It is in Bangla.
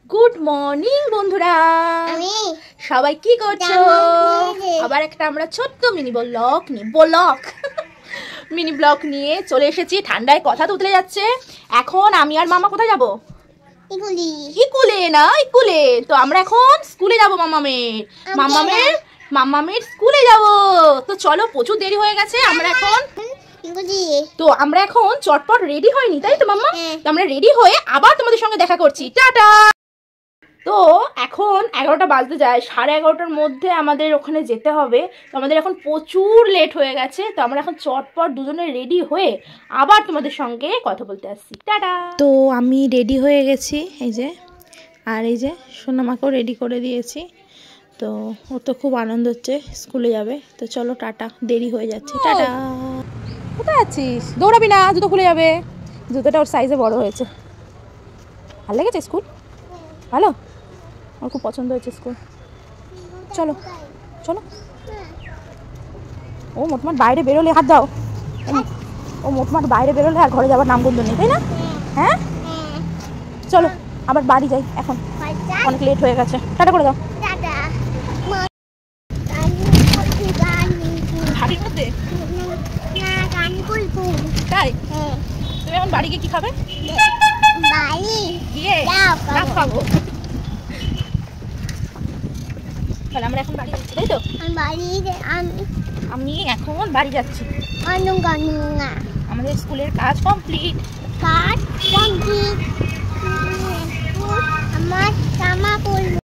গুড মর্নিং বন্ধুরা, সবাই কি করছো? আবার একটা আমরা ছোট্ট মিনি ব্লগ নিয়ে চলে এসেছি। ঠান্ডায় কথা তো উতলে যাচ্ছে। এখন আমি আর মামা কোথায় যাবো? ইকুলে। তো আমরা এখন স্কুলে যাবো। মামামের স্কুলে যাব। তো চলো, প্রচুর দেরি হয়ে গেছে। আমরা এখন চটপট রেডি হয়নি, তাই তো মাম্মা? তো আমরা রেডি হয়ে আবার তোমাদের সঙ্গে দেখা করছি। টাটা। তো এখন 11টা বাজতে যায়, 11:30টার মধ্যে আমাদের ওখানে যেতে হবে। তো আমাদের এখন প্রচুর লেট হয়ে গেছে। তো আমরা এখন চটপট দুজনে রেডি হয়ে আবার তোমাদের সঙ্গে কথা বলতে আসছি। টাটা। তো আমি রেডি হয়ে গেছি, এই যে, আর এই যে সোনামাকেও রেডি করে দিয়েছি। তো ও তো খুব আনন্দ হচ্ছে, স্কুলে যাবে। তো চলো টাটা, দেরি হয়ে যাচ্ছে। টাটা। কোথায় আছিস? দৌড়াবি না, জুতো খুলে যাবে। জুতোটা ওর সাইজে বড় হয়েছে। ভালো লেগেছে স্কুল? ভালো, আমার খুব পছন্দ হয়েছে স্কুল। চলো চলো। ও মোটমাট বাইরে বেরোলে, হাত দাও। ও মোটমাট বাইরে বেরোলে আর ঘরে যাবার নামগন্ধ নেই, তাই না? হ্যাঁ, চলো আবার বাড়ি যাই, এখন অনেক লেট হয়ে গেছে। টাটা করে দাও। হাড়ির মধ্যে তাই? তুমি এখন বাড়ি গিয়ে কি খাবে? খাবো। তাহলে আমরা এখন বাড়ি যাচ্ছি, তাই তো? আমি এখন বাড়ি যাচ্ছি। আমাদের স্কুলের কাজ কমপ্লিট। আমার জামা পরবো।